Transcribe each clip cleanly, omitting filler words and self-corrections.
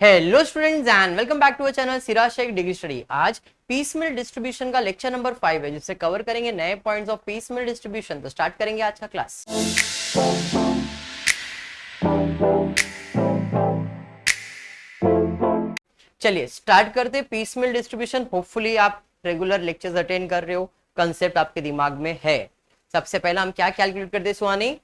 Hello students and welcome back to our channel Siraj Shaikh degree study. आज piecemeal distribution का lecture number 5 है, जिससे cover करेंगे नए पॉइंट्स ऑफ पीसमिल डिस्ट्रीब्यूशन। तो स्टार्ट करेंगे आज का क्लास। चलिए स्टार्ट करते पीसमिल डिस्ट्रीब्यूशन। होपफुली आप रेगुलर लेक्चर्स अटेंड कर रहे हो, कंसेप्ट आपके दिमाग में है। सबसे पहला हम क्या कैलकुलेट करते हैं सुहानी?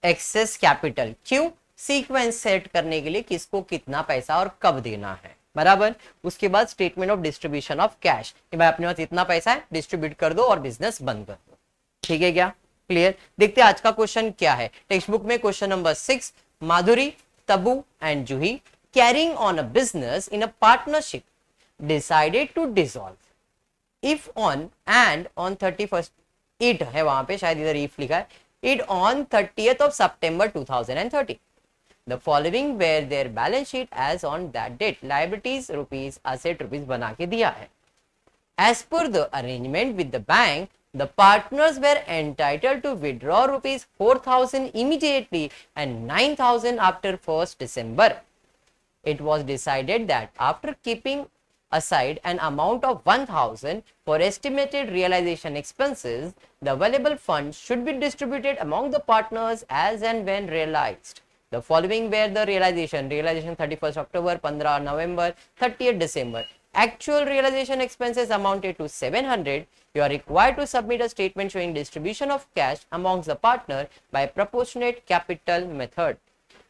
Excess capital. क्यों? सीक्वेंस सेट करने के लिए किसको कितना पैसा और कब देना है, बराबर। उसके बाद statement of distribution of cash कि भाई अपने पास इतना पैसा है, डिस्ट्रीब्यूट कर दो और बिजनेस बंद कर दो। ठीक है क्या? क्लियर? देखते हैं आज का क्वेश्चन क्या है। टेक्स्ट बुक में question number 6, Madhuri, Tabu and Juhi carrying on a business in a partnership decided to dissolve if on and on 31st it है वहां पे, शायद इधर इफ लिखा है, it on 30th of September 2030. The following were their balance sheet as on that date. Liabilities rupees, asset rupees बना के दिया है। As per the arrangement with the bank, the partners were entitled to withdraw rupees 4,000 immediately and 9,000 after 1st December. It was decided that after keeping aside an amount of 1,000 for estimated realization expenses, the available funds should be distributed among the partners as and when realized. The following were the realization 31st October, 15 November, 30th December. Actual realization expenses amounted to 700. You are required to submit a statement showing distribution of cash amongst the partner by proportionate capital method.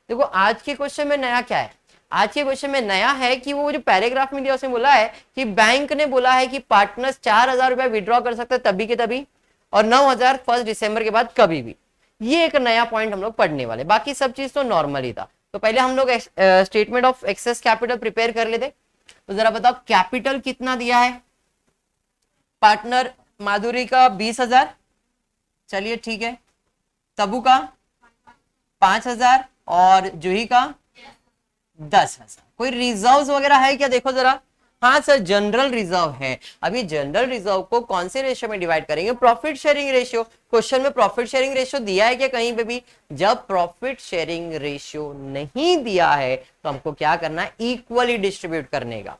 देखो आज के question में नया क्या है? आज के question में नया है कि वो जो पैराग्राफ में दिया उसमें बोला है कि बैंक ने बोला है कि पार्टनर्स 4,000 रुपए विड्रॉ कर सकते हैं तभी के तभी, और 9,000 1 दिसंबर के बाद कभी भी। ये एक नया पॉइंट हम लोग पढ़ने वाले, बाकी सब चीज तो नॉर्मल ही था। तो पहले हम लोग statement of excess capital prepare कर लेते। तो जरा बताओ कैपिटल कितना दिया है? पार्टनर माधुरी का 20,000, चलिए ठीक है। तबू का 5,000 और जूही का 10,000। कोई रिजर्व वगैरह है क्या? देखो जरा। हाँ सर, जनरल रिजर्व है। अभी जनरल रिजर्व को कौन से रेशियो में डिवाइड करेंगे? Profit sharing ratio. क्वेश्चन में प्रॉफिट शेयरिंग रेशियो दिया है क्या कहीं पे भी? जब प्रॉफिट शेयरिंग रेशियो नहीं दिया है तो हमको क्या करना है? इक्वली डिस्ट्रीब्यूट करने का।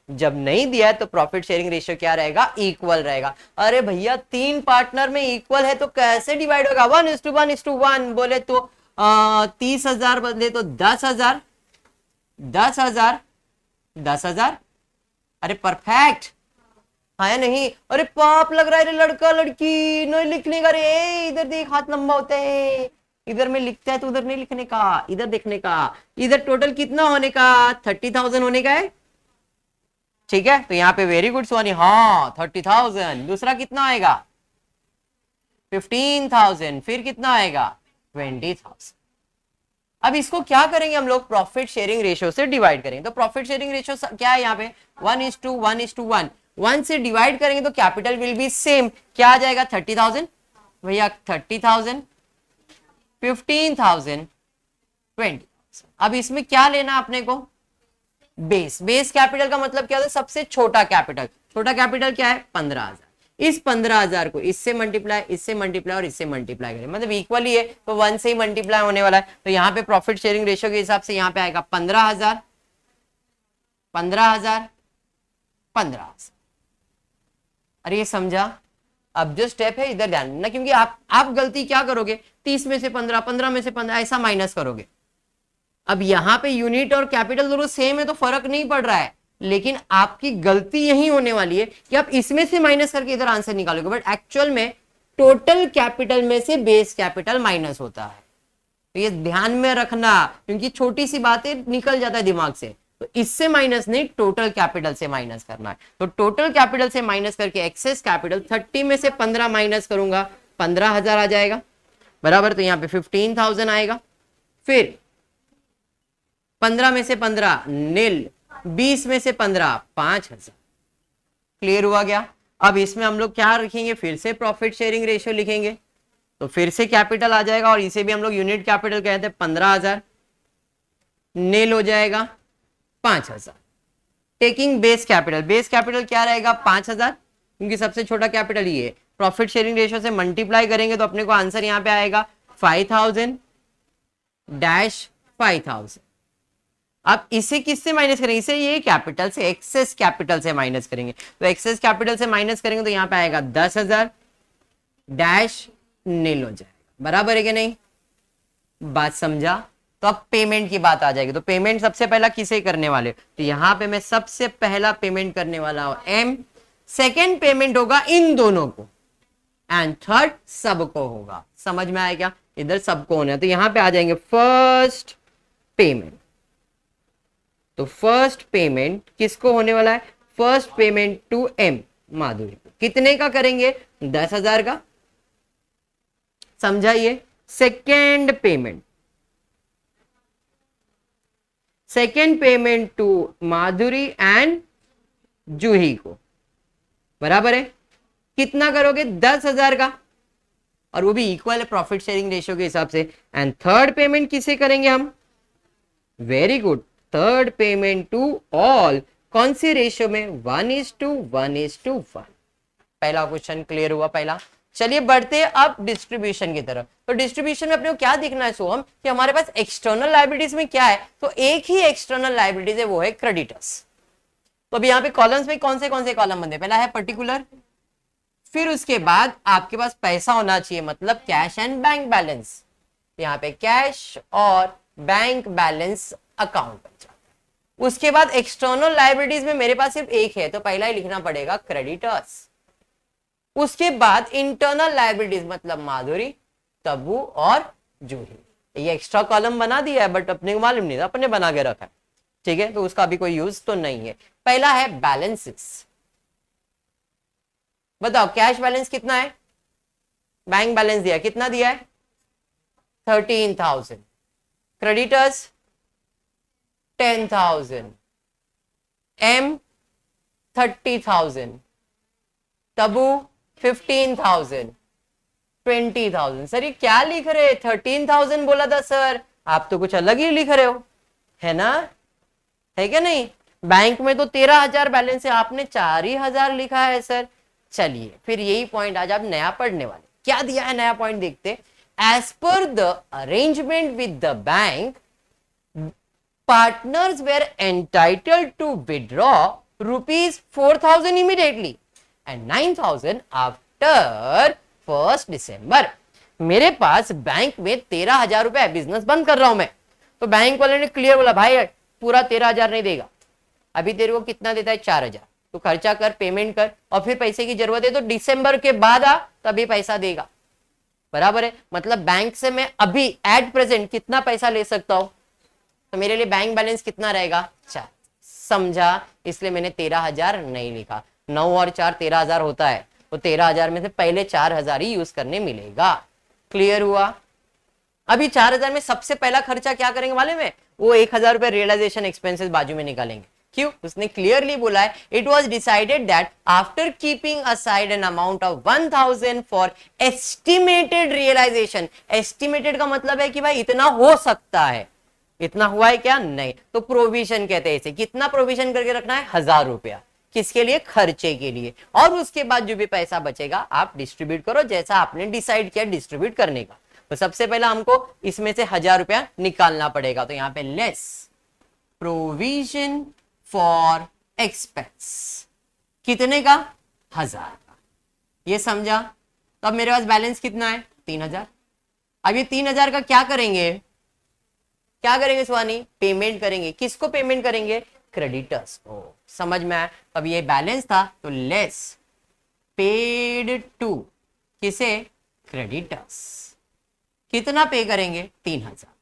जब नहीं दिया है तो प्रॉफिट शेयरिंग रेशियो क्या रहेगा? इक्वल रहेगा। अरे भैया 3 पार्टनर में इक्वल है तो कैसे डिवाइड होगा? 1:1:1 बोले तो 30,000 बदले तो 10,000, 10,000, 10,000। अरे परफेक्ट, हाँ या नहीं? अरे पाप लग रहा है रे लड़का लड़की, नहीं लिखने का रे। इधर देख, हाथ लंबा होता है। इधर में लिखता है तो उधर नहीं लिखने का, इधर देखने का। इधर टोटल कितना होने का? 30,000 होने का है। ठीक है, तो यहाँ पे वेरी गुड सोनी, हाँ 30,000। दूसरा कितना आएगा? 15,000। फिर कितना आएगा? 20,000। अब इसको क्या करेंगे हम लोग? प्रॉफिट शेयरिंग रेशियो से डिवाइड करेंगे। तो प्रॉफिट शेयरिंग रेशियो क्या है यहाँ पे? 1:1:1। 1 से डिवाइड करेंगे तो कैपिटल विल बी सेम। क्या आ जाएगा? 30,000 भैया, 30,000, 15,000, 20,000। अब इसमें क्या लेना अपने को? बेस। बेस कैपिटल का मतलब क्या होता है? सबसे छोटा कैपिटल। छोटा कैपिटल क्या है? 15,000। इस 15,000 को इससे मल्टीप्लाई, इससे मल्टीप्लाई और इससे मल्टीप्लाई करें, मतलब इक्वली है तो 1 से ही मल्टीप्लाई होने वाला है। तो यहाँ पे प्रॉफिट शेयरिंग रेशियो के हिसाब से यहाँ पे आएगा 15,000, 15,000, 15,000। अरे ये समझा? अब जो स्टेप है इधर ध्यान ना, क्योंकि आप गलती क्या करोगे? 30 में से 15, 15 में से 15 ऐसा माइनस करोगे। अब यहाँ पे यूनिट और कैपिटल दोनों सेम है तो फर्क नहीं पड़ रहा है, लेकिन आपकी गलती यही होने वाली है कि आप इसमें से माइनस करके इधर आंसर निकालोगे, बट एक्चुअल में टोटल कैपिटल में से बेस कैपिटल माइनस होता है। तो ये ध्यान में रखना, क्योंकि छोटी सी बातें निकल जाता है दिमाग से। तो इससे माइनस नहीं, टोटल कैपिटल से माइनस करना है। तो टोटल कैपिटल से माइनस करके एक्सेस कैपिटल 30 में से 15 माइनस करूंगा, 15,000 आ जाएगा, बराबर। तो यहाँ पे 15,000 आएगा। फिर 15 में से 15 नील, 20 में से 15 5,000। क्लियर हुआ क्या? अब इसमें हम लोग क्या लिखेंगे? फिर से प्रॉफिट शेयरिंग रेशियो लिखेंगे, तो फिर से कैपिटल आ जाएगा और इसे भी हम लोग यूनिट कैपिटल कहते हैं। 15,000 नील हो जाएगा 5,000। Taking base capital, base capital क्या रहेगा? 5,000, क्योंकि सबसे छोटा कैपिटल ये है। प्रॉफिट शेयरिंग रेशियो से मल्टीप्लाई करेंगे तो अपने को आंसर यहाँ पे आएगा 5,000 - 5,000। आप इसे किससे माइनस करेंगे, इसे ये कैपिटल से, एक्सेस कैपिटल से माइनस करेंगे। तो एक्सेस कैपिटल से माइनस करेंगे तो यहां पे आएगा 10,000 डैश नील हो जाएगा। बराबर है कि नहीं, बात समझा। तो अब पेमेंट की बात आ जाएगी। तो पेमेंट सबसे पहला किसे करने वाले, तो यहां पे मैं सबसे पहला पेमेंट करने वाला हूं एम, सेकेंड पेमेंट होगा इन दोनों को, एंड थर्ड सबको होगा। समझ में आया क्या, इधर सबको होना है। तो यहां पे आ जाएंगे फर्स्ट पेमेंट। तो फर्स्ट पेमेंट किसको होने वाला है, first payment to M Madhuri, कितने का करेंगे, 10,000 का। समझाइए। Second payment, second payment to Madhuri and Juhi को, बराबर है, कितना करोगे, 10,000 का, और वो भी इक्वल है प्रॉफिट शेयरिंग रेशियो के हिसाब से। एंड थर्ड पेमेंट किसे करेंगे हम, very good, third payment to all, कौन सी रेशियो में, 1:1:1। पहला क्वेश्चन क्लियर हुआ पहला। चलिए बढ़ते अब डिस्ट्रीब्यूशन की तरफ। तो डिस्ट्रीब्यूशन में अपने को क्या देखना है सोहम, कि हमारे पास एक्सटर्नल लायबिलिटीज में क्या है, तो एक ही एक्सटर्नल लायबिलिटीज है, वो है क्रेडिटर्स। तो अभी यहाँ पे कॉलम्स में कौन से कॉलम बनते हैं, पहला है पर्टिकुलर, फिर उसके बाद आपके पास पैसा होना चाहिए, मतलब कैश एंड बैंक बैलेंस। यहाँ पे कैश और बैंक बैलेंस अकाउंट बन जाता है। उसके बाद एक्सटर्नल लायबिलिटीज में मेरे पास सिर्फ एक है, तो पहला ही लिखना पड़ेगा क्रेडिटर्स। उसके बाद इंटरनल लायबिलिटीज मतलब माधुरी, तब्बू और जूही। ये एक्स्ट्रा कॉलम बना दिया है, बट अपने को मालूम नहीं था, अपने बना के रखा है, ठीक है, तो उसका अभी कोई यूज तो नहीं है। पहला है बैलेंसेस। बताओ कैश बैलेंस कितना है, बैंक बैलेंस दिया, कितना दिया है, 13,000। Creditors 10,000, M 30,000, Tabu 15,000, 20,000। सर ये क्या लिख रहे, 13,000 बोला था सर, आप तो कुछ अलग ही लिख रहे हो, है ना, है क्या नहीं। बैंक में तो 13,000 बैलेंस है, आपने 4,000 लिखा है सर। चलिए फिर यही पॉइंट आज आप नया पढ़ने वाले, क्या दिया है नया पॉइंट देखते। As per the arrangement with the bank, partners were entitled to withdraw ₹4,000 immediately and 9,000 after 1st December। मेरे पास बैंक में 13,000 रुपए है, बिजनेस बंद कर रहा हूं मैं, तो बैंक वाले ने क्लियर बोला भाई पूरा 13,000 नहीं देगा, अभी तेरे को कितना देता है, 4,000, तो खर्चा कर, पेमेंट कर, और फिर पैसे की जरूरत है तो दिसंबर के बाद आ, तभी पैसा देगा। बराबर है, मतलब बैंक से मैं अभी एट प्रेजेंट कितना पैसा ले सकता हूं, तो मेरे लिए बैंक बैलेंस कितना रहेगा, 4। समझा, इसलिए मैंने 13,000 नहीं लिखा। 9 और 4 13,000 होता है, तो 13,000 में से पहले 4,000 ही यूज करने मिलेगा। क्लियर हुआ। अभी 4,000 में सबसे पहला खर्चा क्या करेंगे मालूम है, वो 1,000 रुपए रियलाइजेशन एक्सपेंसेस बाजू में निकालेंगे। क्यों, उसने क्लियरली बोला है, it was decided that after keeping aside an amount of 1,000 for estimated realisation. Estimated का मतलब है कि भाई इतना हो सकता है, इतना हुआ है क्या, नहीं, तो प्रोविजन कहते हैं इसे। कितना प्रोविजन करके रखना है, 1,000 रुपया, किसके लिए, खर्चे के लिए। और उसके बाद जो भी पैसा बचेगा आप डिस्ट्रीब्यूट करो, जैसा आपने डिसाइड किया डिस्ट्रीब्यूट करने का। तो सबसे पहला हमको इसमें से 1,000 रुपया निकालना पड़ेगा, तो यहां पे लेस प्रोविजन फॉर एक्सपेंस, कितने का, 1,000 का। ये समझा। तो अब मेरे पास बैलेंस कितना है, 3,000। अब ये 3,000 का क्या करेंगे, क्या करेंगे सुहानी, पेमेंट करेंगे। किसको पेमेंट करेंगे, क्रेडिटर्स को। समझ में आया। अब ये बैलेंस था तो लेस पेड टू, किसे, क्रेडिटर्स। कितना पे करेंगे, 3,000।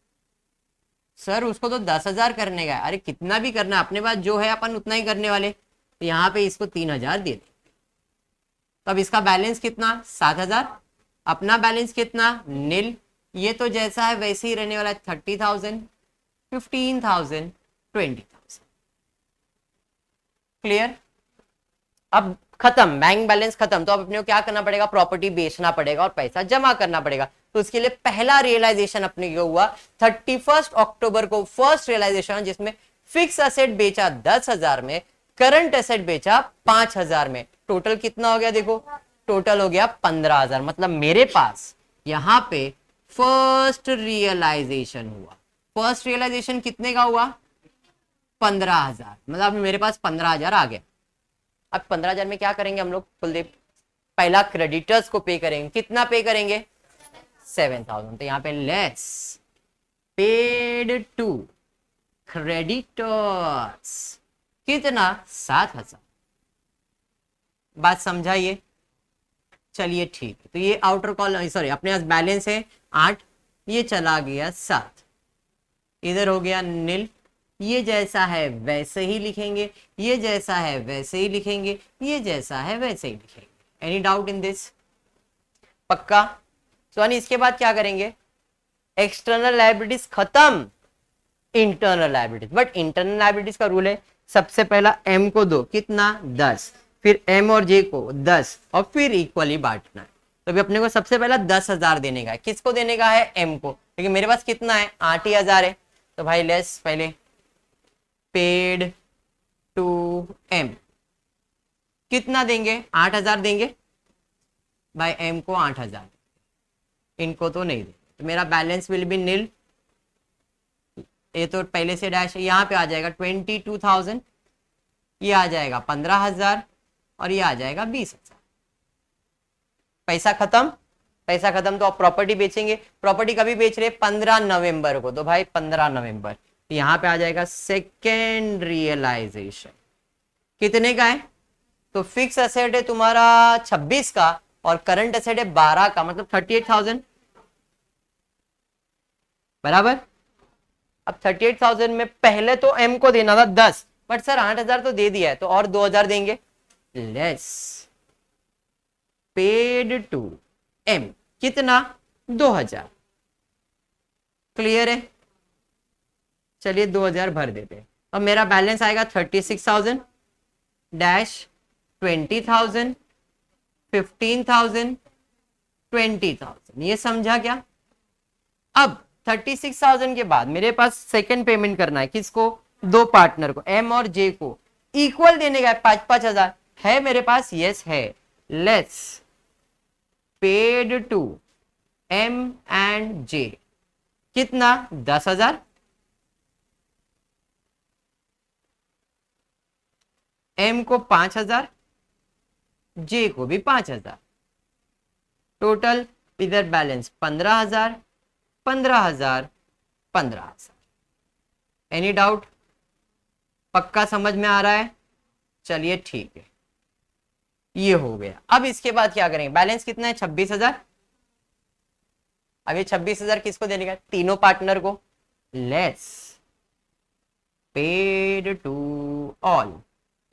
सर उसको तो 10,000 करने का है, अरे कितना भी करना, अपने पास जो है अपन उतना ही करने वाले, तो यहां पे इसको 3,000 दे देंगे। तब इसका बैलेंस कितना, 7,000। अपना बैलेंस कितना, नील। ये तो जैसा है वैसे ही रहने वाला है, 30,000, 15,000, 20,000। क्लियर। अब खत्म, बैंक बैलेंस खत्म, तो अब अपने को क्या करना पड़ेगा, प्रॉपर्टी बेचना पड़ेगा और पैसा जमा करना पड़ेगा। तो उसके लिए पहला रियलाइजेशन अपने को हुआ 31 अक्टूबर को, फर्स्ट रियलाइजेशन, जिसमें फिक्स एसेट बेचा 10,000 में, करंट एसेट बेचा 5,000 में। टोटल कितना हो गया, देखो टोटल हो गया 15,000। मतलब मेरे पास यहां पे फर्स्ट रियलाइजेशन हुआ। फर्स्ट रियलाइजेशन कितने का हुआ, 15,000, मतलब मेरे पास 15,000 आ गया। अब 15,000 में क्या करेंगे हम लोग कुलदीप? पहला क्रेडिटर्स को पे करेंगे। कितना पे करेंगे? 7,000। तो यहाँ पे लेट्स पेड टू क्रेडिटर्स कितना? 7,000। बात समझाइए। चलिए ठीक है, तो ये आउटर कॉल सॉरी अपने पास बैलेंस है 8, ये चला गया 7, इधर हो गया नील। ये जैसा है वैसे ही लिखेंगे, ये जैसा है वैसे ही लिखेंगे, ये जैसा है वैसे ही लिखेंगे। Any doubt in this? पक्का? सोनी इसके बाद क्या करेंगे? एक्सटर्नल लायबिलिटीज खत्म, internal liabilities. But internal liabilities का रूल है सबसे पहला एम को दो, कितना? 10, फिर एम और जे को 10 और फिर इक्वली बांटना है। तो अभी अपने को सबसे पहला 10,000 देने का है। किसको देने का है? एम को, क्योंकि मेरे पास कितना है? 8,000 है। तो भाई लेस पहले पेड टू एम कितना देंगे? 8,000 देंगे। भाई एम को 8,000, इनको तो नहीं दे, तो मेरा बैलेंस विल बी नील। ये तो पहले से डैश है, यहाँ पे आ जाएगा 22,000, ये आ जाएगा 15,000 और ये आ जाएगा 20,000। पैसा खत्म। पैसा खत्म तो आप प्रॉपर्टी बेचेंगे। प्रॉपर्टी कभी बेच रहे? 15 नवंबर को। तो भाई 15 नवंबर, तो यहाँ पे आ जाएगा सेकेंड रियलाइजेशन। कितने का है? तो फिक्स एसेट है तुम्हारा 26 का और करंट एसेट है 12 का, मतलब 38,000 बराबर। अब 38,000 में पहले तो एम को देना था 10, बट सर 8,000 तो दे दिया है, तो और 2,000 देंगे। लेस पेड टू एम कितना? 2,000। क्लियर है? चलिए 2,000 भर देते हैं। अब मेरा बैलेंस आएगा 36,000 डैश 20,000 15,000 20,000। ये समझा क्या? अब 36,000 के बाद मेरे पास सेकंड पेमेंट करना है। किसको? दो पार्टनर को, एम और जे को। इक्वल देने का है 5,000 है मेरे पास। यस है। Let's paid to M and J कितना? 10,000। एम को 5,000, जे को भी 5,000। टोटल इधर बैलेंस 15,000 15,000 15,000। Any doubt? पक्का समझ में आ रहा है? चलिए ठीक है, ये हो गया। अब इसके बाद क्या करेंगे? बैलेंस कितना है? 26,000। अब ये 26,000 किसको देने का? तीनों पार्टनर को। Let's paid to all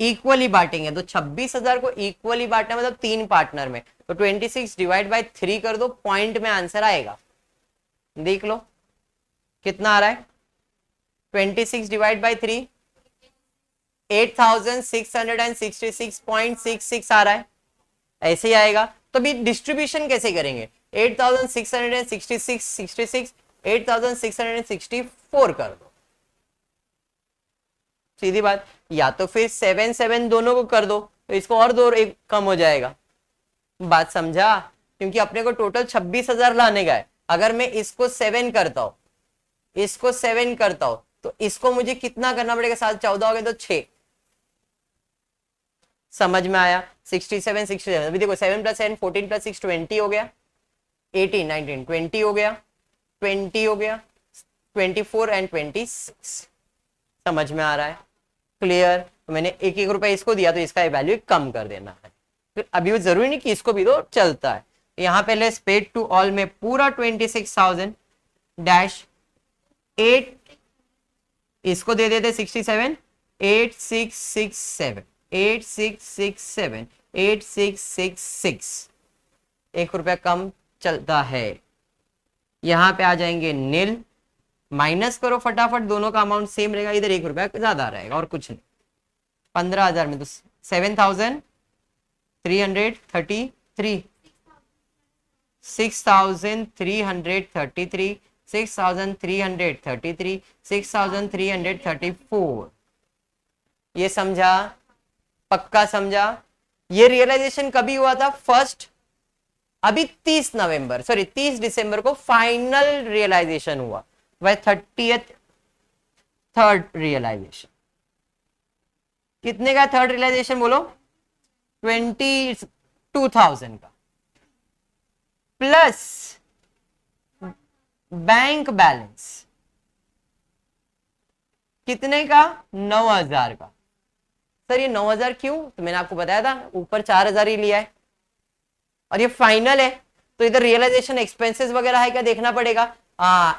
equally बांटेंगे। तो 26,000 को इक्वली बांटना मतलब तीन पार्टनर में, तो 26 डिवाइड बाय 3 कर दो, पॉइंट में आंसर आएगा। देख लो कितना आ रहा है। 26 डिवाइड बाय 3 8,666.66 आ रहा है। ऐसे ही आएगा। तो भी डिस्ट्रीब्यूशन कैसे करेंगे? 8,666 66 8,664 कर दो, सीधी बात। या तो फिर 7 7 दोनों को कर दो, तो इसको और दो एक कम हो जाएगा। बात समझा? क्योंकि अपने को टोटल 26,000 लाने का है। अगर मैं इसको 7 करता हूं, इसको 7 करता हूं, तो इसको मुझे कितना करना पड़ेगा? 7 14 हो गए तो 6। समझ में आया? 67 67 अभी देखो 7 + 7 14 + 6 20 हो गया, 18 19 20 हो गया, 20 हो गया, 24 एंड 26। समझ में आ रहा है? क्लियर? तो मैंने 1 रुपए इसको दिया, तो इसका वैल्यू कम कर देना है। तो अभी वो जरूरी नहीं कि इसको भी दो, चलता है। यहाँ पे लेस पेड टू ऑल में पूरा 26,000 डैश 8 इसको दे देते 67 8667 8667 8666। 1 रुपया कम चलता है। यहां पे आ जाएंगे नील, माइनस करो फटाफट, दोनों का अमाउंट सेम रहेगा, इधर 1 रुपया ज्यादा रहेगा और कुछ नहीं। 15,000 में तो 7,333 6,333 6,333 6,334। ये समझा? पक्का समझा? ये रियलाइजेशन कभी हुआ था? फर्स्ट अभी 30 नवंबर सॉरी 30 दिसंबर को फाइनल रियलाइजेशन हुआ, वह 30th थर्ड रियलाइजेशन। कितने का थर्ड रियलाइजेशन बोलो? 22,000 का, प्लस बैंक बैलेंस कितने का? 9,000 का। सर ये 9,000 क्यों? तो मैंने आपको बताया था ऊपर 4,000 ही लिया है और ये फाइनल है, तो इधर रियलाइजेशन एक्सपेंसेस वगैरह है क्या देखना पड़ेगा।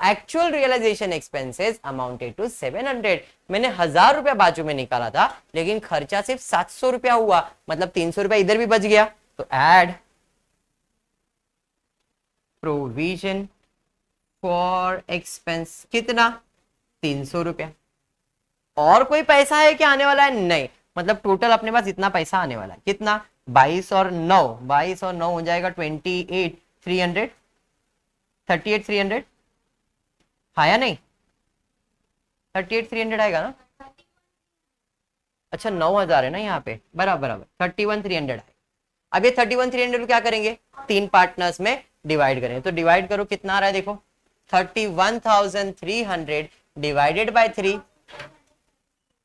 Actual realisation expenses amounted to 700। मैंने 1,000 रुपया बाजू में निकाला था, लेकिन खर्चा सिर्फ 700 रुपया हुआ, मतलब 300 रुपया इधर भी बच गया। तो ऐड प्रोविजन फॉर एक्सपेंस कितना? 300 रुपया। और कोई पैसा है क्या आने वाला है? नहीं, मतलब टोटल अपने पास इतना पैसा आने वाला है। कितना? 22 और 9 हो जाएगा 28,300, 38,300 हाँ या नहीं? 38,300 आएगा ना? अच्छा 9,000 है ना यहाँ पे, बराबर बराबर 31,300 है। अब ये 31,300 को क्या करेंगे? 3 पार्टनर्स में डिवाइड करेंगे। तो डिवाइड करो, कितना आ रहा है देखो, 31,300 डिवाइडेड बाय 3,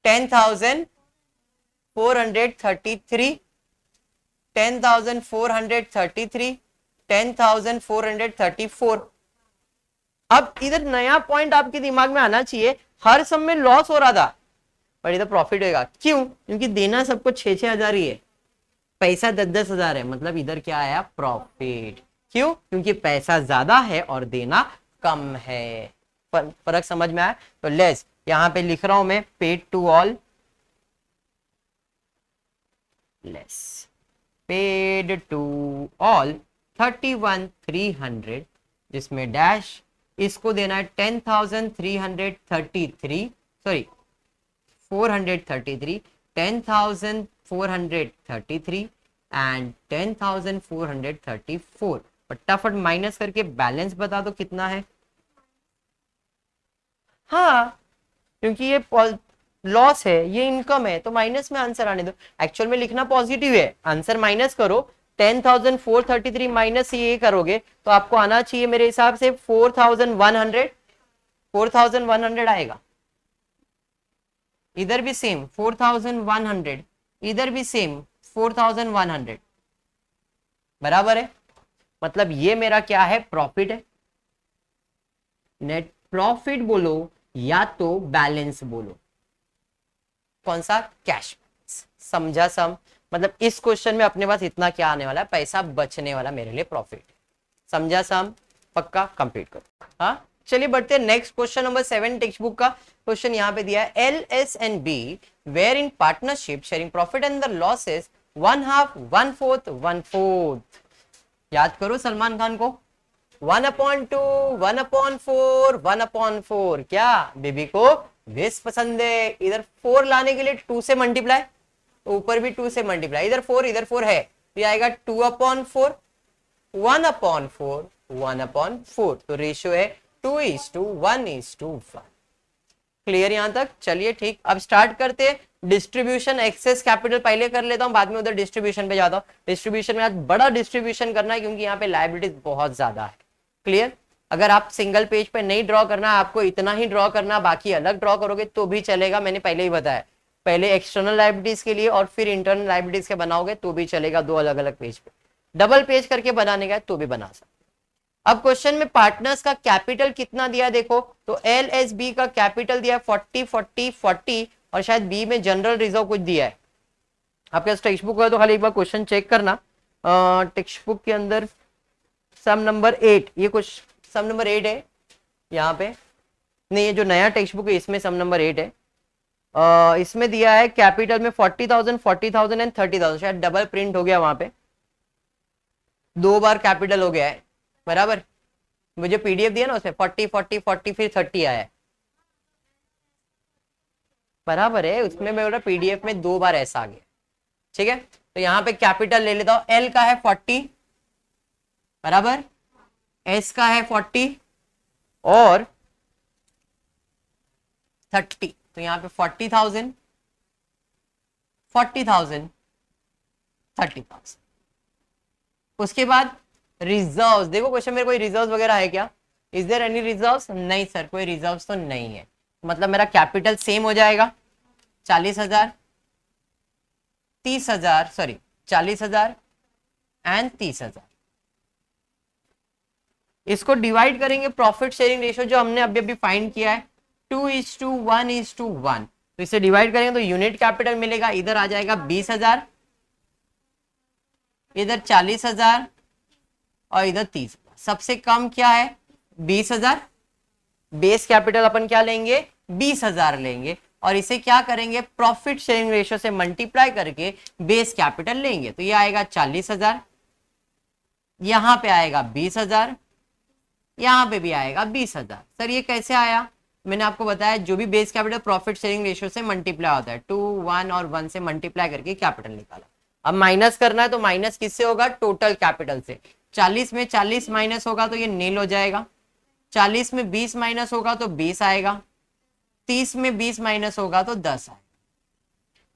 10,433, 10,433, 10,434। अब इधर नया पॉइंट आपके दिमाग में आना चाहिए, हर सब में लॉस हो रहा था पर इधर प्रॉफिट होगा। क्यों? क्योंकि देना सबको 6,000 ही है, पैसा 10,000 है, मतलब इधर क्या आया? प्रॉफिट। क्यों? क्योंकि पैसा ज्यादा है और देना कम है। फर्क समझ में आया? तो लेस यहां पे लिख रहा हूं मैं, paid to all, less paid to all 31,300, जिसमें डैश इसको देना है 10,333, सॉरी 433, 10,433 एंड 10,434। फटाफट माइनस करके बैलेंस बता दो कितना है। हाँ, क्योंकि ये लॉस है, ये इनकम है, तो माइनस में आंसर आने दो। एक्चुअल में लिखना पॉजिटिव है, आंसर माइनस करो। 10,433 माइनस ये करोगे तो आपको आना चाहिए मेरे हिसाब से 4,100 आएगा। इधर भी सेम 4,100, इधर भी सेम 4,100, बराबर है। मतलब ये मेरा क्या है? प्रॉफिट है। नेट प्रॉफिट बोलो या तो बैलेंस बोलो, कौन सा? कैश। समझा सम? मतलब इस क्वेश्चन में अपने पास इतना क्या आने वाला है? पैसा बचने वाला, मेरे लिए प्रॉफिट। समझा सम? पक्का? कंप्लीट करो। हाँ चलिए बढ़ते हैं next question number 7 text book का क्वेश्चन यहाँ पे दिया है। L S and B wherein partnership sharing profit and the losses 1/2, 1/4, 1/4। याद करो सलमान खान को, 1/2, 1/4, 1/4। क्या बेबी को वेस्ट पसंद है? इधर 4 लाने के लिए 2 से मल्टीप्लाई, ऊपर भी 2 से मल्टीप्लाई, इधर 4 है, तो आएगा 2/4, 1/4, 1/4। तो रेशियो है 2:1:1। क्लियर यहां तक? चलिए ठीक, अब स्टार्ट करते हैं डिस्ट्रीब्यूशन। एक्सेस कैपिटल पहले कर लेता हूं, बाद में उधर डिस्ट्रीब्यूशन पे जाता हूं। डिस्ट्रीब्यूशन में आज बड़ा डिस्ट्रीब्यूशन करना है क्योंकि यहाँ पे लायबिलिटीज बहुत ज्यादा है। क्लियर? अगर आप सिंगल पेज पे नहीं ड्रॉ करना, आपको इतना ही ड्रॉ करना, बाकी अलग ड्रॉ करोगे तो भी चलेगा। मैंने पहले ही बताया, पहले एक्सटर्नल लायबिलिटीज के लिए और फिर इंटरनल लायबिलिटीज के बनाओगे तो भी चलेगा, 2 अलग अलग पेज पे। डबल पेज करके बनाने का तो भी बना सकते। अब क्वेश्चन में पार्टनर्स का कैपिटल कितना दिया देखो, तो एल एस बी का कैपिटल दिया 40, 40, 40 और शायद बी में जनरल रिजर्व कुछ दिया है। आपके पास टेक्स्ट बुक है तो खाली एक बार क्वेश्चन चेक करना। टेक्स्ट बुक के अंदर सम नंबर 8, ये कुछ सम नंबर 8 है यहाँ पे, नहीं ये जो नया टेक्स्ट बुक है इसमें सम नंबर 8 है। इसमें दिया है कैपिटल में 40,000, 40,000 एंड 30,000, शायद डबल प्रिंट हो गया, वहां पे 2 बार कैपिटल हो गया है, बराबर। मुझे पीडीएफ दिया ना उसमें 40, 40, 40 फिर 30 आया है, बराबर है। उसमें मैं बोल रहा पीडीएफ में 2 बार ऐसा आ गया, ठीक है। तो यहाँ पे कैपिटल ले लेता हूं, एल का है 40, बराबर, एस का है 40 और 30। तो यहाँ पे 40,000, 40,000, 30,000। उसके बाद रिजर्व्स देखो, क्वेश्चन में कोई रिजर्व्स वगैरह है क्या? Is there any reserves? नहीं सर, कोई रिजर्व्स तो नहीं है, मतलब मेरा कैपिटल सेम हो जाएगा 40,000 30,000 सॉरी 40,000 एंड 30,000। इसको डिवाइड करेंगे प्रॉफिट शेयरिंग रेशियो जो हमने अभी अभी फाइंड किया है 2:1:1, तो इसे डिवाइड करेंगे तो यूनिट कैपिटल मिलेगा, इधर आ जाएगा 20,000, इधर 40,000 और इधर 30,000। सबसे कम क्या है 20,000, बेस कैपिटल अपन क्या लेंगे 20,000 लेंगे और इसे क्या करेंगे प्रॉफिट शेयरिंग रेशियो से मल्टीप्लाई करके बेस कैपिटल लेंगे, तो ये आएगा 40,000, यहां पे आएगा 20,000, यहां पे भी आएगा 20,000। सर ये कैसे आया, मैंने आपको बताया जो भी base capital profit sharing ratio से मल्टीप्लाई होता है 2, 1 और 1 से मल्टीप्लाई करके कैपिटल निकाला। अब माइनस करना है तो माइनस किससे होगा टोटल कैपिटल से, 40 में 40 माइनस होगा तो ये नील हो जाएगा, 40 में 20 माइनस होगा तो 20 आएगा, 30 में 20 माइनस होगा तो 10 आएगा।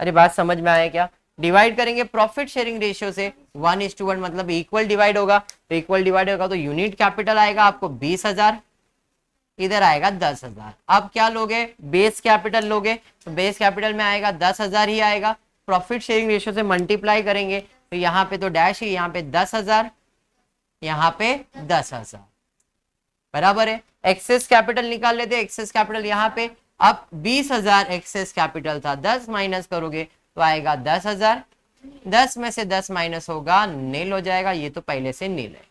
अरे बात समझ में आया क्या, डिवाइड करेंगे प्रॉफिट शेयरिंग रेशियो से 1:1 मतलब इक्वल डिवाइड होगा, तो इक्वल डिवाइड होगा तो यूनिट कैपिटल आएगा आपको 20,000, इधर आएगा 10,000। अब क्या लोगे बेस कैपिटल लोगे, तो बेस कैपिटल में आएगा 10,000 ही आएगा, प्रॉफिट शेयरिंग रेशियो से मल्टीप्लाई करेंगे तो यहाँ पे तो डैश है, यहाँ पे 10,000, यहाँ पे 10,000 बराबर है। एक्सेस कैपिटल निकाल लेते, एक्सेस कैपिटल यहाँ पे अब 20,000 एक्सेस कैपिटल था, 10 माइनस करोगे तो आएगा 10,000, 10 में से 10 माइनस होगा नील हो जाएगा, ये तो पहले से नील है।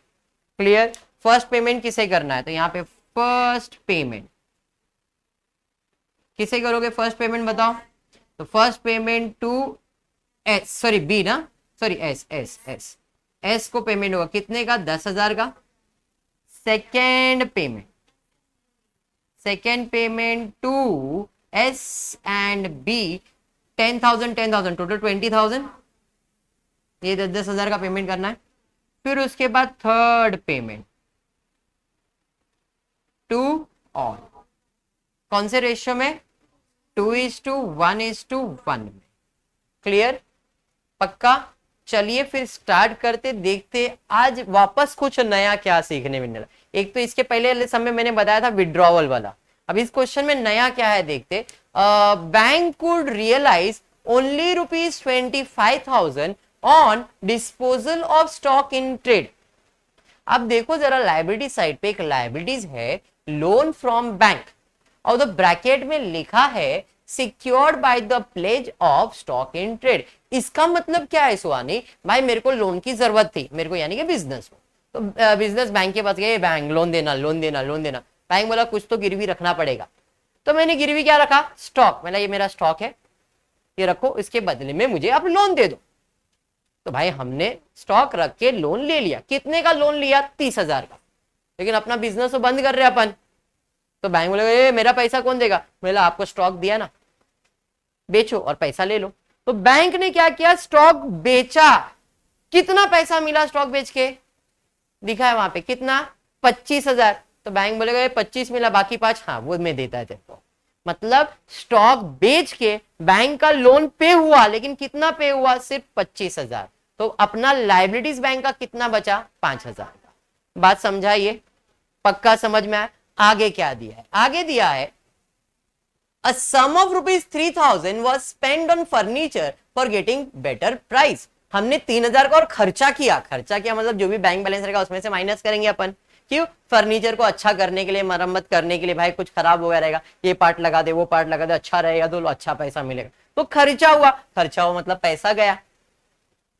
क्लियर। फर्स्ट पेमेंट किसे करना है, तो यहाँ पे फर्स्ट पेमेंट किसे करोगे, फर्स्ट पेमेंट बताओ, तो first payment to S sorry B ना sorry S S S S को पेमेंट होगा कितने का 10,000 का। Second payment to S and B 10,000 10,000 total 20,000, ये 10,000 का पेमेंट करना है। फिर उसके बाद थर्ड पेमेंट टू ऑल, कौन से रेशियो में 2:1:1 में। क्लियर पक्का। चलिए फिर स्टार्ट करते, देखते आज वापस कुछ नया क्या सीखने मिला। एक तो इसके पहले समय मैंने बताया था विड्रॉवल वाला, अब इस क्वेश्चन में नया क्या है देखते। Bank could realise only ₹25,000 on disposal of stock in trade. अब देखो जरा लायबिलिटी साइड पे एक लायबिलिटीज है लोन फ्रॉम बैंक और द ब्रैकेट में लिखा है secured by the pledge of stock in trade. इसका मतलब क्या है सुहानी भाई, मेरे को लोन की जरूरत थी, मेरे को यानी कि बिजनेस हो, तो बिजनेस बैंक के पास गए, बैंक लोन देना लोन देना लोन देना, बैंक बोला कुछ तो गिरवी रखना पड़ेगा, तो मैंने गिरवी क्या रखा स्टॉक, मैंने ये मेरा स्टॉक है ये रखो, इसके बदले में मुझे आप लोन दे दो। तो भाई हमने स्टॉक रख के लोन ले लिया, कितने का लोन लिया 30,000 का, लेकिन अपना बिजनेस तो बंद कर रहे अपन, तो बैंक बोलेगा मेरा पैसा कौन देगा, बोला आपको स्टॉक दिया ना बेचो और पैसा ले लो। तो बैंक ने क्या किया स्टॉक बेचा, कितना पैसा मिला स्टॉक बेच के दिखा है वहां पे कितना 25,000, तो बैंक बोलेगा 25 मिला बाकी 5 हाँ वो मैं देता है तेरे को। मतलब स्टॉक बेच के बैंक का लोन पे हुआ, लेकिन कितना पे हुआ सिर्फ 25,000, तो अपना लायबिलिटीज बैंक का कितना बचा 5,000 का। बात समझाइए पक्का समझ में आया। आगे क्या दिया है, आगे दिया है a sum of ₹3,000 was spent on furniture for getting better price। हमने 3,000 का और खर्चा किया मतलब जो भी बैंक बैलेंस रहेगा उसमें से माइनस करेंगे अपन, क्यों फर्नीचर को अच्छा करने के लिए, मरम्मत करने के लिए, भाई कुछ खराब हो गया रहेगा ये पार्ट लगा दे वो पार्ट लगा दे अच्छा रहेगा तो अच्छा पैसा मिलेगा, तो खर्चा हुआ मतलब पैसा गया,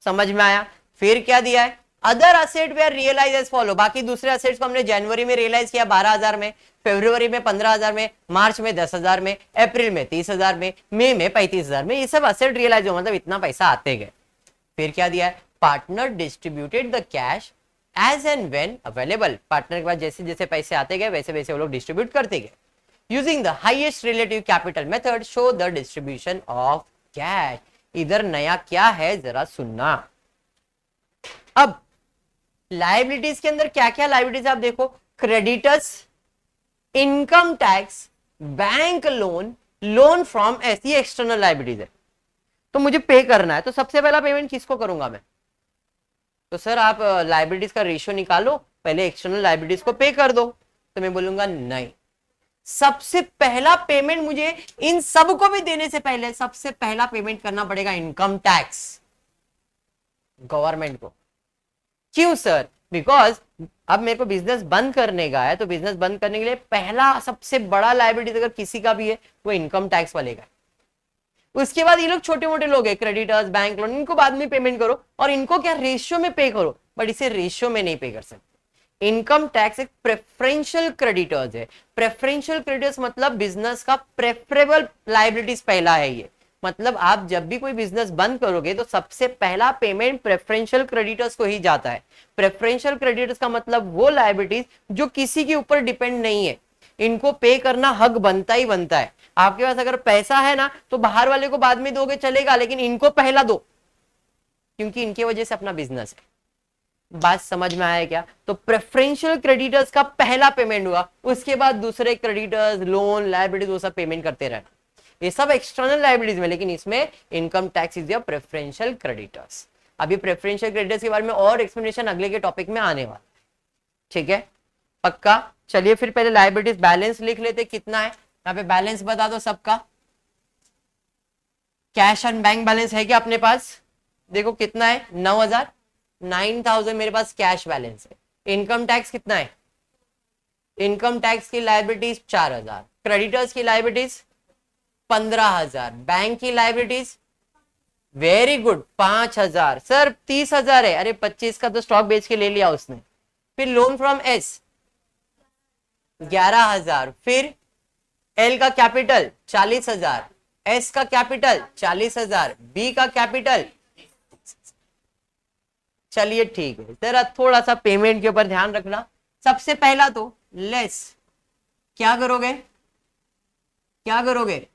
समझ में आया। फिर क्या दिया है other asset where realise as follow, बाकी दूसरे असेट्स को हमने जनवरी में रियलाइज किया 12,000 में, फरवरी में 15,000 में, मार्च में 10,000 में, अप्रैल में 30,000 में, मई में 35,000 में, ये सब असेट रियलाइज हो मतलब इतना पैसा आते गए। फिर क्या दिया है partner distributed the cash as and when available, partner के पास जैसे जैसे पैसे आते गए वैसे वैसे वो लोग डिस्ट्रीब्यूट करते गए। Using the highest relative capital method show the distribution of cash. इधर नया क्या है जरा सुनना। अब लायबिलिटीज के अंदर क्या क्या लायबिलिटीज आप देखो, creditors, income tax, bank loan, loan from ऐसी एक्सटर्नल लायबिलिटीज है, तो मुझे पे करना है, तो सबसे पहला पेमेंट किसको करूंगा मैं, तो सर आप लायबिलिटीज का रेशियो निकालो पहले एक्सटर्नल लायबिलिटीज को पे कर दो, तो मैं बोलूंगा नहीं, सबसे पहला पेमेंट मुझे इन सब को भी देने से पहले सबसे पहला पेमेंट करना पड़ेगा इनकम टैक्स। गवर्नमेंट को। क्यों सर? बिकॉज अब मेरे को बिजनेस बंद करने का है, तो बिजनेस बंद करने के लिए पहला सबसे बड़ा लायबिलिटी अगर किसी का भी है वो इनकम टैक्स वाले का। उसके बाद ये लोग छोटे मोटे लोग हैं, क्रेडिटर्स, बैंक लोन, इनको बाद में पेमेंट करो और इनको क्या रेशियो में पे करो, बट इसे रेशियो में नहीं पे कर सकते। इनकम टैक्स एक प्रेफरेंशियल क्रेडिटर्स है। प्रेफरेंशियल क्रेडिटर्स मतलब बिजनेस का प्रेफरेबल लायबिलिटीज पहला है ये। मतलब आप जब भी कोई बिजनेस बंद करोगे तो सबसे पहला पेमेंट प्रेफरेंशियल क्रेडिटर्स को ही जाता है। प्रेफरेंशियल क्रेडिटर्स का मतलब वो लायबिलिटीज जो किसी के ऊपर डिपेंड नहीं है, इनको पे करना हक बनता ही बनता है। आपके पास अगर पैसा है ना तो बाहर वाले को बाद में दोगे चलेगा, लेकिन इनको पहला दो, क्योंकि इनकी वजह से अपना बिजनेस है। बात समझ में आया क्या? तो प्रेफरेंशियल क्रेडिटर्स का पहला पेमेंट हुआ, उसके बाद दूसरे क्रेडिटर्स, लोन, लायबिलिटीज वो सब पेमेंट करते रहे। ये सब एक्सटर्नल लायबिलिटीज में, लेकिन इसमें income tax is your preferential creditors. अभी प्रेफरेंशियल क्रेडिटर्स के बारे में और एक्सप्लेनेशन अगले के टॉपिक में आने वाला, ठीक है? पक्का? चलिए फिर पहले लायबिलिटीज बैलेंस लिख लेते, कितना है यहाँ पे बैलेंस बता दो सबका। कैश एंड बैंक बैलेंस है क्या अपने पास? देखो कितना है, 9,000, 9,000 मेरे पास कैश बैलेंस है। इनकम टैक्स कितना है? इनकम टैक्स की लायबिलिटीज 4,000, क्रेडिटर्स की लायबिलिटीज 15,000, बैंक की लायबिलिटीज वेरी गुड 5,000। सर 30,000 है, अरे 25 का तो स्टॉक बेच के ले लिया उसने। फिर लोन फ्रॉम एस 11,000, फिर एल का कैपिटल 40,000, एस का कैपिटल 40,000, बी का कैपिटल। चलिए ठीक है, जरा थोड़ा सा पेमेंट के ऊपर ध्यान रखना। सबसे पहला तो लेस क्या करोगे, क्या करोगे?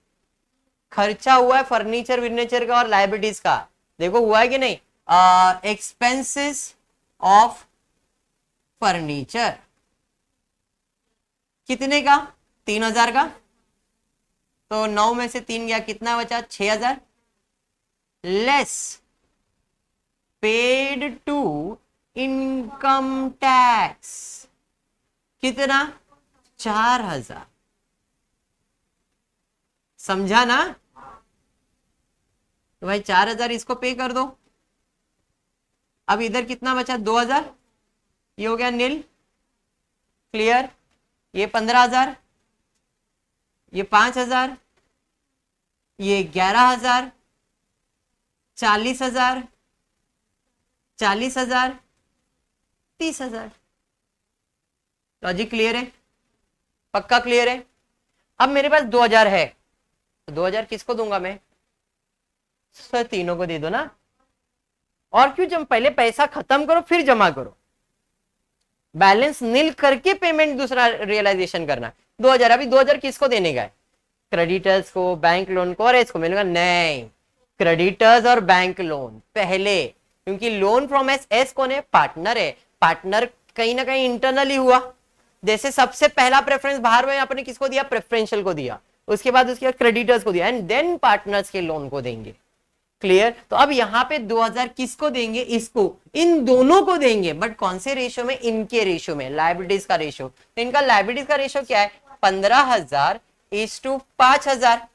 खर्चा हुआ है फर्नीचर विर्नीचर का और लायबिलिटीज का, देखो हुआ है कि नहीं? एक्सपेंसेस ऑफ फर्नीचर कितने का? 3,000 का। तो 9 में से 3 गया, कितना बचा? 6,000 less paid to income tax, कितना? 4,000। समझा ना? तो भाई 4,000 इसको पे कर दो। अब इधर कितना बचा? 2,000, ये हो गया नील, क्लियर। ये 15,000, ये 5,000, ये 11,000, 40,000, 40,000, 30,000। लॉजिक क्लियर है? पक्का क्लियर है? अब मेरे पास 2,000 है, तो 2,000 किसको दूंगा मैं? सर तीनों को दे दो ना। और क्यों? जब पहले पैसा खत्म करो फिर जमा करो, बैलेंस नील करके पेमेंट दूसरा रियलाइजेशन करना। 2,000, अभी 2,000 किसको देने का है? क्रेडिटर्स को, बैंक लोन को और इसको मिलेगा? नहीं, क्रेडिटर्स और बैंक लोन पहले, क्योंकि लोन फ्रॉम एस, एस कौन है? पार्टनर है। पार्टनर कहीं ना कहीं इंटरनली हुआ, जैसे सबसे पहला प्रेफरेंस बाहर में आपने किसको दिया? प्रेफरेंशियल को दिया, उसके बाद उसके क्रेडिटर्स को दिया, एंड देन पार्टनर्स के लोन को देंगे। क्लियर? तो अब यहाँ पे 2,000 किसको देंगे? इसको, इन दोनों को देंगे, बट कौन से रेशियो में? इनके रेशियो में, लायबिलिटीज का रेशियो। तो इनका लायबिलिटीज का रेशियो क्या है? 15,000 इज टू 5,000।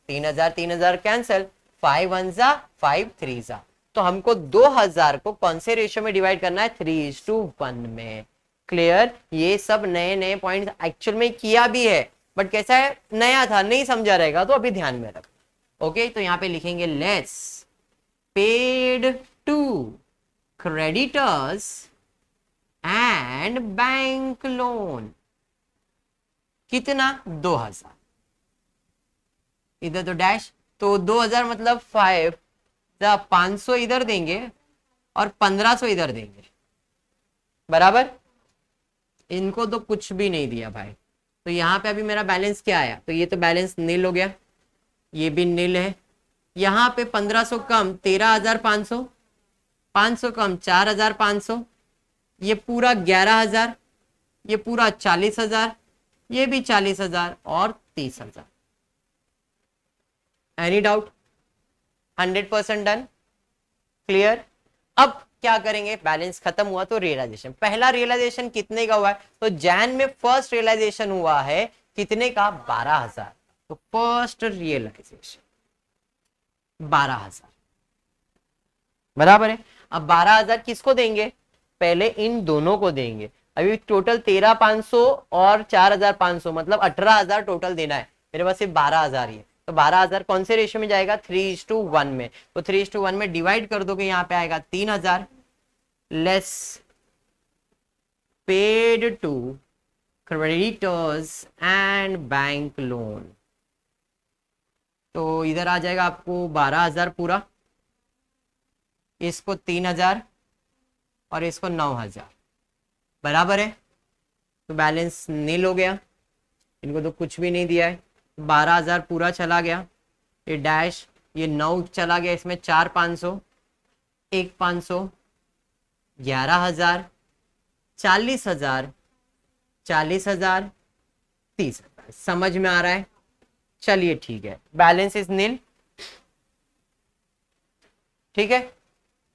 3,000 3,000 कैंसिल, 5 1 जा 5 3 जा। तो हमको 2,000 को कौन से रेशियो में डिवाइड करना है? 3:1 में। क्लियर? ये सब नए नए पॉइंट एक्चुअल में किया भी है, बट कैसा है? नया था, नहीं समझा रहेगा तो अभी ध्यान में रख। ओके, तो यहां पे लिखेंगे less paid to creditors and bank loan, कितना? 2,000। इधर तो डैश, तो 2,000 मतलब 5, 500 इधर देंगे और 1,500 इधर देंगे, बराबर। इनको तो कुछ भी नहीं दिया भाई, तो यहाँ पे अभी मेरा बैलेंस क्या आया? तो ये तो बैलेंस नील हो गया, ये भी नील है। यहाँ पे 1,500 कम 13,500, 500 कम 4,500, ये पूरा 11,000, ये पूरा 40,000, ये भी 40,000 और 30,000। Any doubt? 100% done, clear. अब क्या करेंगे? बैलेंस खत्म हुआ तो रियलाइजेशन। पहला रियलाइजेशन कितने का हुआ है? तो जैन में फर्स्ट रियलाइजेशन हुआ है कितने का? 12,000। तो फर्स्ट रियलाइजेशन 12,000, बराबर है। अब 12,000 किसको देंगे, पहले इन दोनों को देंगे। अभी टोटल 13,500 और 4,500 मतलब 18,000 टोटल देना है, मेरे पास सिर्फ 12,000 ही है। तो 12,000 कौन से रेशियो में जाएगा, 3:1 में। तो 3:1 में डिवाइड कर दोगे, यहाँ पे आएगा 3,000 less paid to creditors and bank loan. तो इधर आ जाएगा आपको 12,000 पूरा, इसको 3,000 और इसको 9,000 बराबर है। तो बैलेंस नील हो गया, इनको तो कुछ भी नहीं दिया है। 12,000 पूरा चला गया, ये डैश, ये 9 चला गया, इसमें 4,500, 1,500, 11,000, 40,000, 40,000, 30,000। समझ में आ रहा है? चलिए ठीक है, बैलेंस इज नील। ठीक है,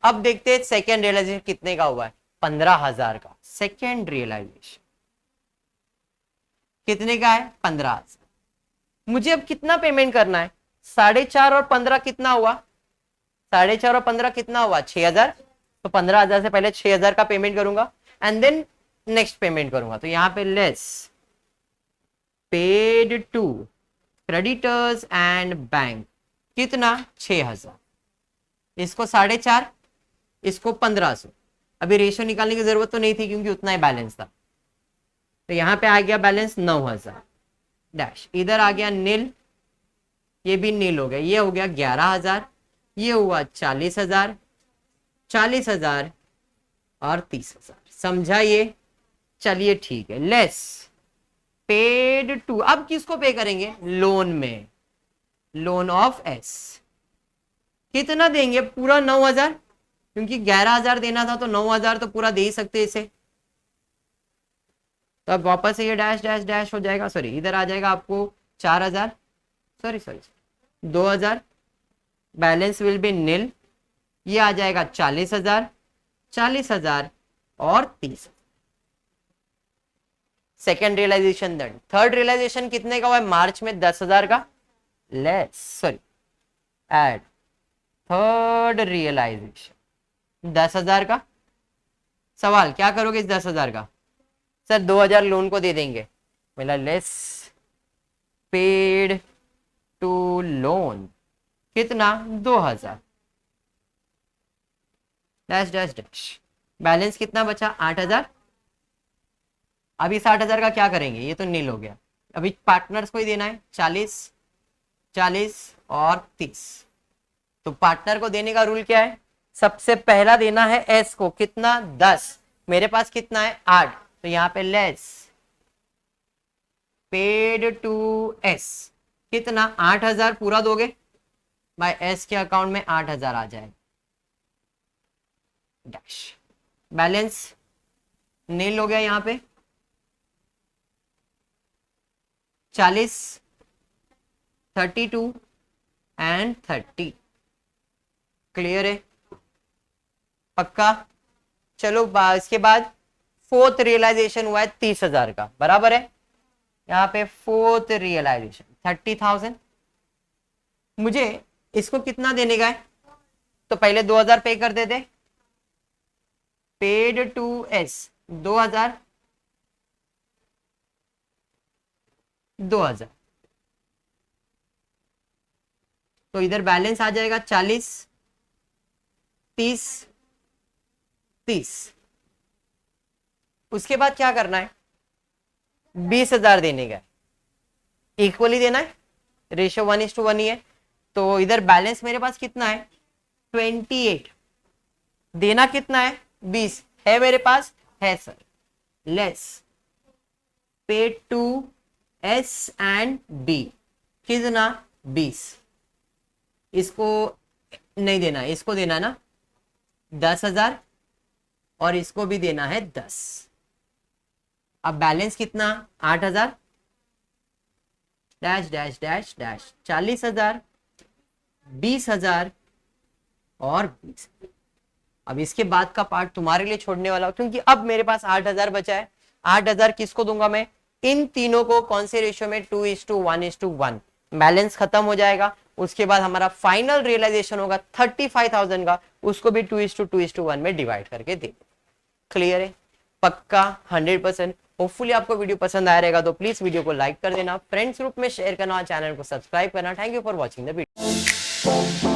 अब देखते हैं सेकेंड रियलाइजेशन कितने का हुआ है, 15,000 का। सेकेंड रियलाइजेशन कितने का है, 15,000। मुझे अब कितना पेमेंट करना है, 4.5 और 15 कितना हुआ, 4.5 और 15 कितना हुआ, 6,000। तो 15,000 से पहले 6,000 का पेमेंट करूंगा एंड देन नेक्स्ट पेमेंट करूंगा। तो यहां पे less paid to creditors and bank कितना, 6,000। इसको 4.5, इसको 1,500। अभी रेशियो निकालने की जरूरत तो नहीं थी क्योंकि उतना ही बैलेंस था। तो यहां पे आ गया बैलेंस 9,000 डैश, इधर आ गया नील, ये भी नील हो गया, ये हो गया 11,000, ये हुआ 40,000, 40,000 और 30,000। समझा ये? चलिए ठीक है, लेस पेड टू, अब किसको पे करेंगे, लोन में, लोन ऑफ एस। कितना देंगे, पूरा 9,000, क्योंकि 11,000 देना था तो 9,000 तो पूरा दे ही सकते इसे। तो अब वापस से ये डैश डैश डैश हो जाएगा, सॉरी इधर आ जाएगा आपको 4,000, sorry 2,000, balance will be nil. ये आ जाएगा 40,000, 40,000 और 30। Second realisation done. Third realisation कितने का हुआ है, मार्च में 10,000 का। Less sorry add third realisation 10,000 का। सवाल क्या करोगे इस 10,000 का, सर 2,000 लोन को दे देंगे। बोला लेस पेड टू लोन कितना, 2,000 डैश डैश डैश। बैलेंस कितना बचा, 8,000। अभी 60,000 का क्या करेंगे, ये तो नील हो गया। अभी पार्टनर्स को ही देना है, 40, 40 और 30। तो पार्टनर को देने का रूल क्या है, सबसे पहला देना है एस को, कितना, 10। मेरे पास कितना है, 8। तो यहां पे लेस पेड टू एस कितना, 8,000 पूरा दोगे, भाई एस के अकाउंट में 8,000 आ जाए डैश। बैलेंस नील हो गया यहां पे, 40, 32 एंड 30। क्लियर है, पक्का? चलो इसके बाद फोर्थ रियलाइजेशन हुआ है 30,000 का, बराबर है। यहाँ पे फोर्थ रियलाइजेशन 30,000। मुझे इसको कितना देने का है, तो पहले 2,000 पे कर देते, पेड टू एस 2,000, 2,000। तो इधर बैलेंस आ जाएगा 40, 30, 30। उसके बाद क्या करना है, 20,000 देने का, इक्वली देना है, रेशियो 1:1 ही है। तो इधर बैलेंस मेरे पास कितना है, 28। देना कितना है, 20 है मेरे पास, है sir. Less paid to S and B कितना, 20। इसको नहीं देना है, इसको देना है ना 10,000 और इसको भी देना है 10। अब बैलेंस कितना, 8,000 डैश डैश डैश डैश, 40,000, 20,000 और 20। अब इसके बाद का पार्ट तुम्हारे लिए छोड़ने वाला हूं, क्योंकि अब मेरे पास 8,000 बचा है। 8,000 किसको दूंगा मैं, इन तीनों को, कौन से रेशियो में, 2:1:1। बैलेंस खत्म हो जाएगा, उसके बाद हमारा फाइनल रियलाइजेशन होगा 35,000 का, उसको भी 2:1 में डिवाइड करके दे। क्लियर है? पक्का 100%। होपफुली आपको वीडियो पसंद आया रहेगा तो प्लीज वीडियो को लाइक कर देना, फ्रेंड्स ग्रुप में शेयर करना, चैनल को सब्सक्राइब करना। Thank you for watching the video.